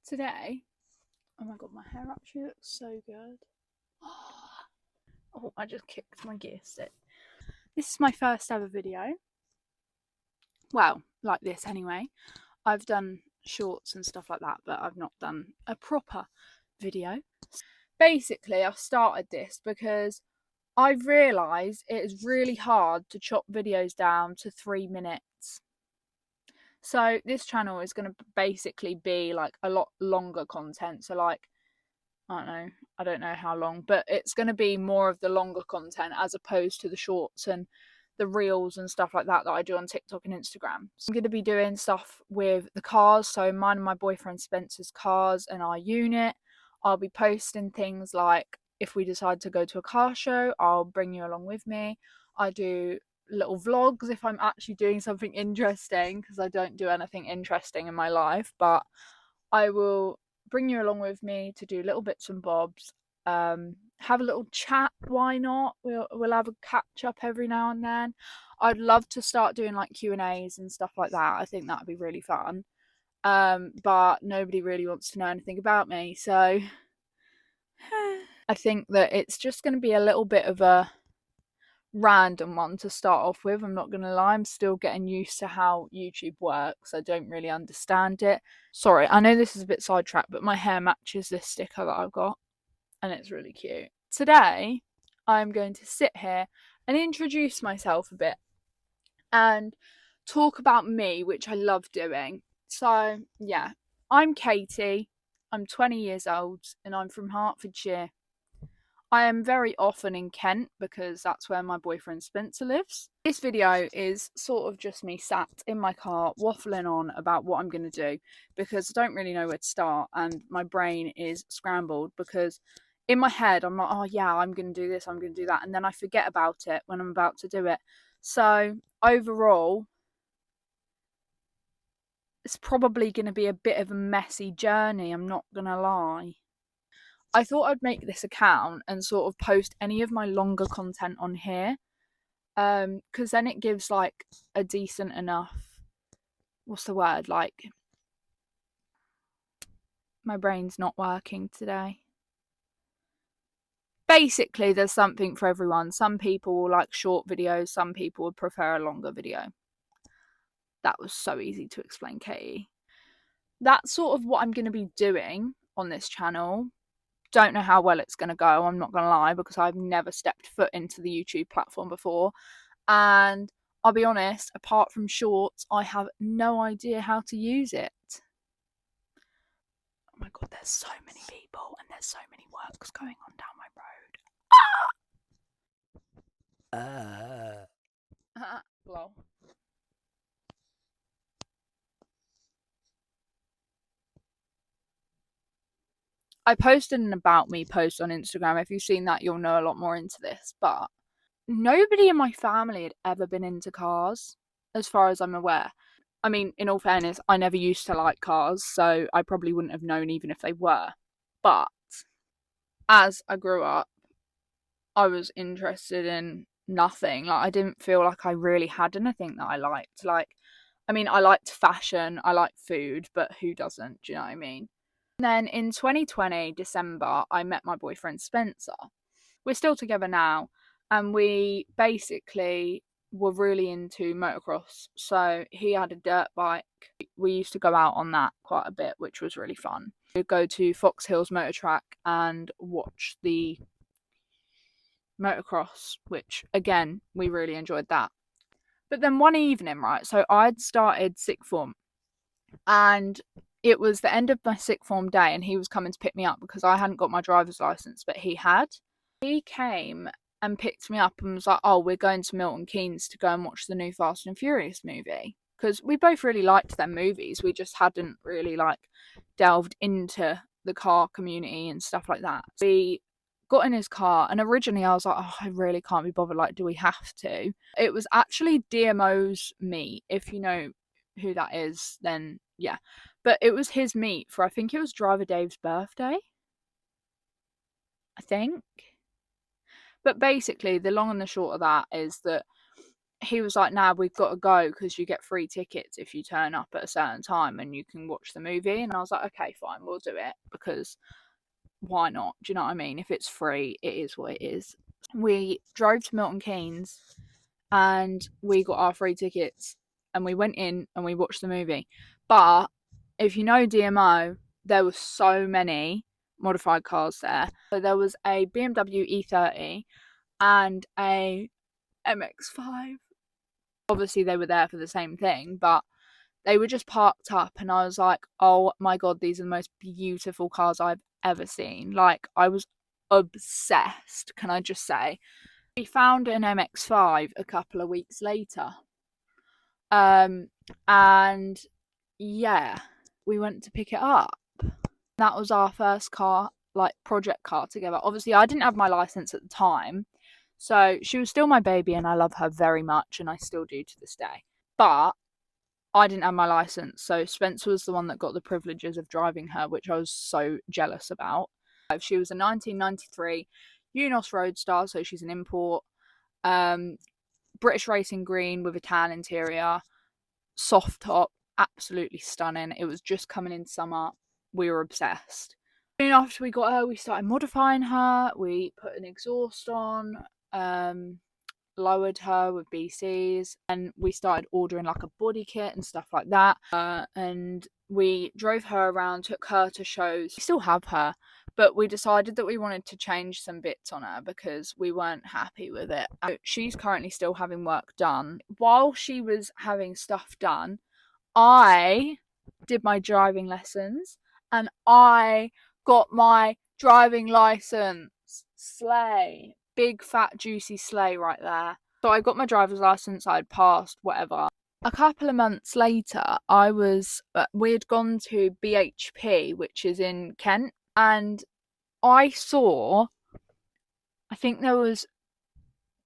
Today, oh my god, my hair actually looks so good. Oh, I just kicked my gear stick. This is my first ever video. Well, like this anyway. I've done shorts and stuff like that, but I've not done a proper video. Basically, I've started this because I've realised it is really hard to chop videos down to 3 minutes. So this channel is going to basically be like a lot longer content. So like, I don't know how long, but it's going to be more of the longer content as opposed to the shorts and the reels and stuff like that I do on TikTok and Instagram. So I'm going to be doing stuff with the cars. So mine and my boyfriend Spencer's cars and our unit. I'll be posting things like if we decide to go to a car show, I'll bring you along with me. I do little vlogs if I'm actually doing something interesting, because I don't do anything interesting in my life, but I will bring you along with me to do little bits and bobs. Have a little chat, why not? We'll have a catch up every now and then. I'd love to start doing like Q&As and stuff like that. I think that'd be really fun. But nobody really wants to know anything about me, so I think that it's just going to be a little bit of a random one to start off with. I'm not gonna lie, I'm still getting used to how YouTube works. I don't really understand it. Sorry, I know this is a bit sidetracked, but my hair matches this sticker that I've got and it's really cute. Today I'm going to sit here and introduce myself a bit and talk about me, which I love doing. So yeah, I'm Katie, I'm 20 years old and I'm from Hertfordshire. I am very often in Kent because that's where my boyfriend Spencer lives. This video is sort of just me sat in my car waffling on about what I'm going to do, because I don't really know where to start and my brain is scrambled, because in my head I'm like, oh yeah, I'm going to do this, I'm going to do that, and then I forget about it when I'm about to do it. So overall, it's probably going to be a bit of a messy journey, I'm not going to lie. I thought I'd make this account and sort of post any of my longer content on here, because then it gives like a decent enough, what's the word, like, my brain's not working today. Basically, there's something for everyone. Some people will like short videos, some people would prefer a longer video. That was so easy to explain, Katie. That's sort of what I'm going to be doing on this channel. Don't know how well it's going to go, I'm not going to lie, because I've never stepped foot into the YouTube platform before, and I'll be honest, apart from shorts, I have no idea how to use it. Oh my god, there's so many people and there's so many works going on down my road. Lol. I posted an about me post on Instagram. If you've seen that, you'll know a lot more into this, but nobody in my family had ever been into cars, as far as I'm aware. I mean, in all fairness, I never used to like cars, so I probably wouldn't have known even if they were. But as I grew up, I was interested in nothing. Like, I didn't feel like I really had anything that I liked. Like, I mean, I liked fashion, I liked food, but who doesn't? Do you know what I mean? And then in 2020, December, I met my boyfriend Spencer. We're still together now, and we basically were really into motocross. So he had a dirt bike. We used to go out on that quite a bit, which was really fun. We'd go to Fox Hills Motor Track and watch the motocross, which again, we really enjoyed that. But then one evening, right, so I'd started sixth form and it was the end of my sixth form day and he was coming to pick me up because I hadn't got my driver's license, but he had. He came and picked me up and was like, oh, we're going to Milton Keynes to go and watch the new Fast and Furious movie, because we both really liked them movies. We just hadn't really like delved into the car community and stuff like that. We got in his car and originally I was like, oh, I really can't be bothered, like, do we have to? It was actually DMO's meet. If you know who that is, then yeah, but it was his meet for, I think it was driver Dave's birthday, I think. But basically the long and the short of that is that he was like, nah, we've got to go because you get free tickets if you turn up at a certain time and you can watch the movie. And I was like, okay, fine, we'll do it, because why not? Do you know what I mean? If it's free, it is what it is. We drove to Milton Keynes and we got our free tickets and we went in and we watched the movie. But if you know DMO, there were so many modified cars there. So there was a BMW E30 and a MX-5. Obviously they were there for the same thing, but they were just parked up and I was like, oh my god, these are the most beautiful cars I've ever seen. Like, I was obsessed, can I just say. We found an MX-5 a couple of weeks later, and yeah, we went to pick it up. That was our first car, like project car together. Obviously I didn't have my license at the time, so she was still my baby and I love her very much and I still do to this day. But I didn't have my license, so Spencer was the one that got the privileges of driving her, which I was so jealous about. She was a 1993 Unos Roadstar, so she's an import. British racing green with a tan interior, soft top, absolutely stunning. It was just coming in summer. We were obsessed. Soon after we got her, we started modifying her. We put an exhaust on, lowered her with BCs, and we started ordering like a body kit and stuff like that. And we drove her around, took her to shows. We still have her, but we decided that we wanted to change some bits on her because we weren't happy with it. She's currently still having work done. While she was having stuff done, I did my driving lessons and I got my driving license. Slay. Big fat juicy slay right there. So I got my driver's license, I'd passed, whatever. A couple of months later, we had gone to BHP, which is in Kent, and I think there was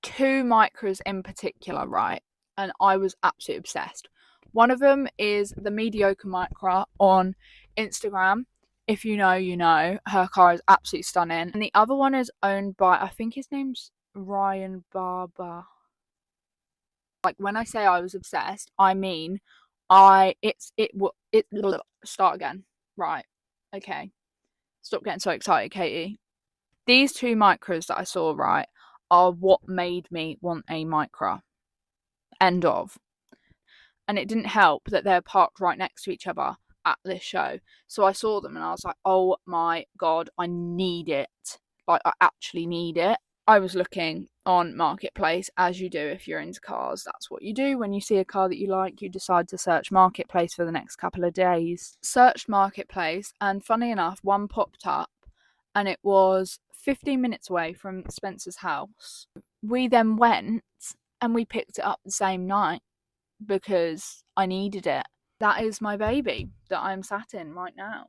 2 micros in particular, right? And I was absolutely obsessed. One of them is the mediocre micra on Instagram. If you know, you know. Her car is absolutely stunning. And the other one is owned by, I think his name's Ryan Barber. Like, when I say I was obsessed, I mean start again. Right. Okay. Stop getting so excited, Katie. These 2 micros that I saw, right, are what made me want a micra. End of. And it didn't help that they're parked right next to each other at this show. So I saw them and I was like, oh my god, I need it. Like, I actually need it. I was looking on Marketplace, as you do if you're into cars. That's what you do when you see a car that you like. You decide to search Marketplace for the next couple of days. Searched Marketplace, and funny enough, one popped up and it was 15 minutes away from Spencer's house. We then went and we picked it up the same night because I needed it. That is my baby that I'm sat in right now.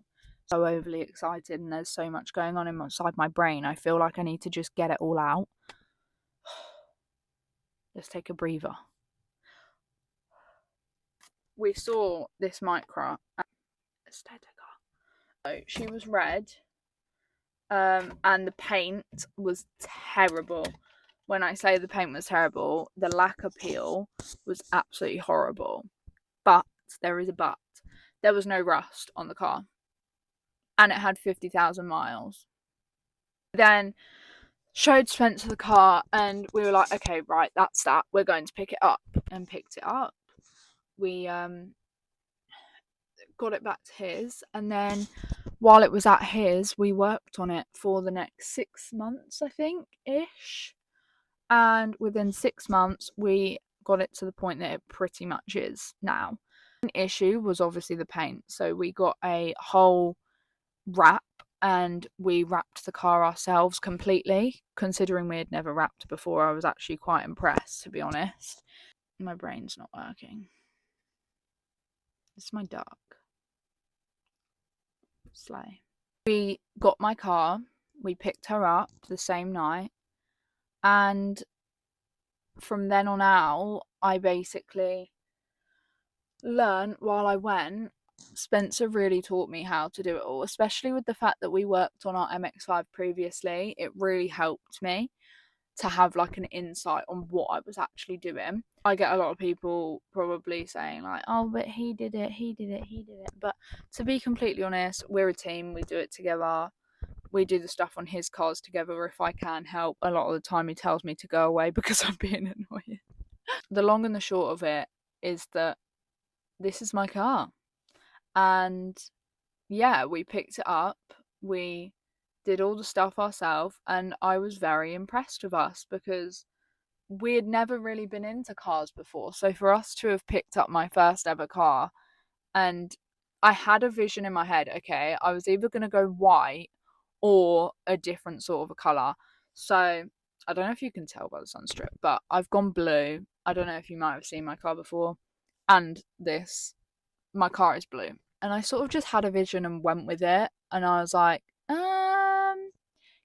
So overly excited, and there's so much going on inside my brain. I feel like I need to just get it all out. Let's take a breather. We saw this micra. So she was red, and the paint was terrible. When I say the paint was terrible, the lacquer peel was absolutely horrible. But there is a but. There was no rust on the car. And it had 50,000 miles. Then showed Spencer the car and we were like, okay, right, that's that. We're going to pick it up. And picked it up. We got it back to his, and then while it was at his, we worked on it for the next 6 months, I think, ish. And within 6 months, we got it to the point that it pretty much is now. An issue was obviously the paint. So we got a whole wrap and we wrapped the car ourselves completely. Considering we had never wrapped before, I was actually quite impressed, to be honest. My brain's not working. It's my duck. Slay. We got my car, we picked her up the same night, and from then on out, I basically learned while I went. Spencer really taught me how to do it all, especially with the fact that we worked on our MX-5 previously. It really helped me. to have like an insight on what I was actually doing. I get a lot of people probably saying like, oh, but he did it. But to be completely honest, we're a team. We do it together. We do the stuff on his cars together. If I can help, a lot of the time he tells me to go away because I'm being annoying. The long and the short of it is that this is my car. And yeah, we picked it up. We did all the stuff ourselves, and I was very impressed with us because we had never really been into cars before. So for us to have picked up my first ever car, and I had a vision in my head, okay, I was either going to go white or a different sort of a colour. So I don't know if you can tell by the sun strip, but I've gone blue. I don't know if you might have seen my car before. And my car is blue. And I sort of just had a vision and went with it. And I was like,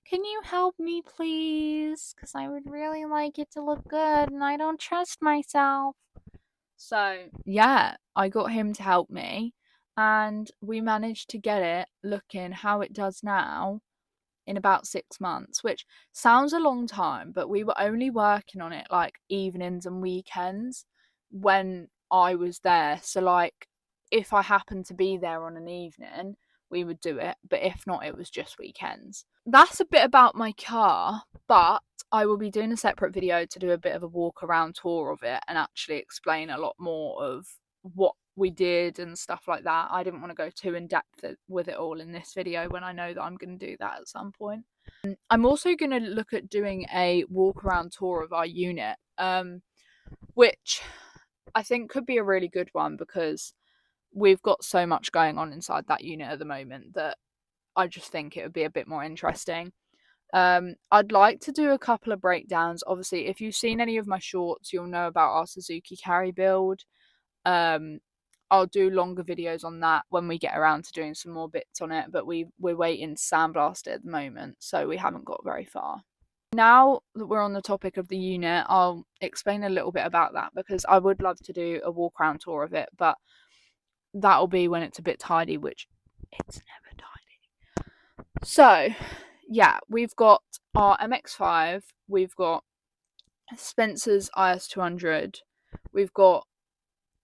can you help me please? Because I would really like it to look good and I don't trust myself. So, yeah, I got him to help me and we managed to get it looking how it does now in about 6 months, which sounds a long time, but we were only working on it like evenings and weekends when I was there. So, like, if I happened to be there on an evening, we would do it, but if not, it was just weekends. That's a bit about my car, but I will be doing a separate video to do a bit of a walk around tour of it and actually explain a lot more of what we did and stuff like that. I didn't want to go too in depth with it all in this video when I know that I'm going to do that at some point. I'm also going to look at doing a walk around tour of our unit, which I think could be a really good one because we've got so much going on inside that unit at the moment that I just think it would be a bit more interesting. I'd like to do a couple of breakdowns. Obviously, if you've seen any of my shorts, you'll know about our Suzuki carry build. I'll do longer videos on that when we get around to doing some more bits on it, but we're waiting to sandblast it at the moment, so we haven't got very far. Now that we're on the topic of the unit, I'll explain a little bit about that because I would love to do a walk around tour of it, but that'll be when it's a bit tidy, which it's never tidy. So, yeah, we've got our MX-5, we've got Spencer's IS200, we've got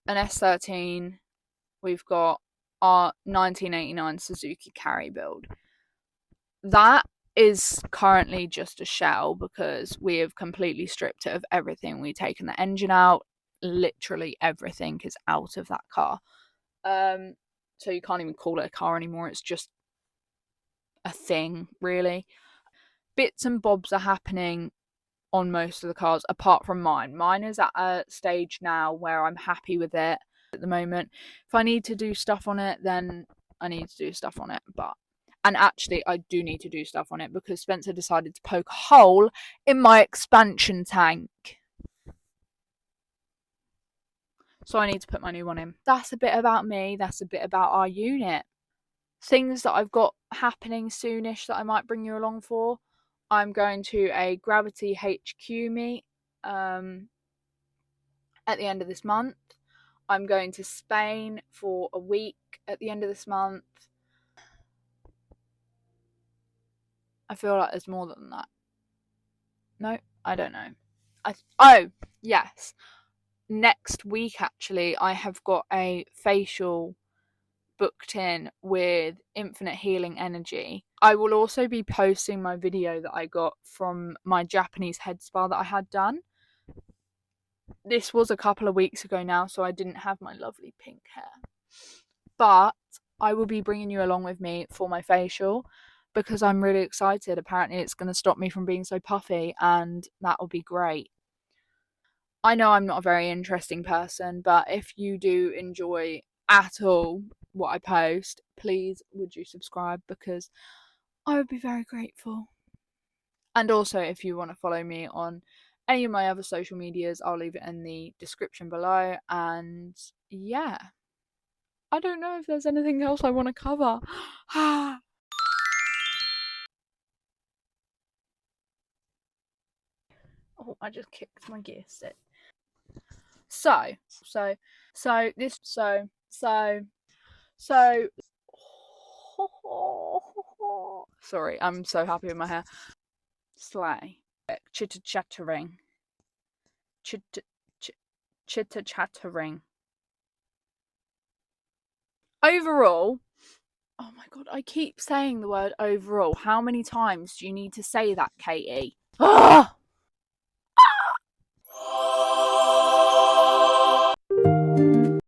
an S13, we've got our 1989 Suzuki carry build. That is currently just a shell because we have completely stripped it of everything. We've taken the engine out. Literally everything is out of that car. So you can't even call it a car anymore. It's just a thing, really. Bits and bobs are happening on most of the cars apart from mine. Mine is at a stage now where I'm happy with it at the moment. If I need to do stuff on it, then I need to do stuff on it. And actually I do need to do stuff on it because Spencer decided to poke a hole in my expansion tank. So I need to put my new one in. That's a bit about me. That's a bit about our unit. Things that I've got happening soonish that I might bring you along for. I'm going to a Gravity HQ meet at the end of this month. I'm going to Spain for a week at the end of this month. I feel like there's more than that. No, I don't know. Oh, yes. Next week, actually, I have got a facial booked in with Infinite Healing Energy. I will also be posting my video that I got from my Japanese head spa that I had done. This was a couple of weeks ago now, so I didn't have my lovely pink hair. But I will be bringing you along with me for my facial because I'm really excited. Apparently it's going to stop me from being so puffy and that will be great. I know I'm not a very interesting person, but if you do enjoy at all what I post, please would you subscribe because I would be very grateful. And also, if you want to follow me on any of my other social medias, I'll leave it in the description below. And yeah, I don't know if there's anything else I want to cover. Oh, I just kicked my gear stick. So, sorry, I'm so happy with my hair. Slay. chitter-chattering. Chitter-chattering. Overall, oh my god, I keep saying the word overall. How many times do you need to say that, Katie? Ugh!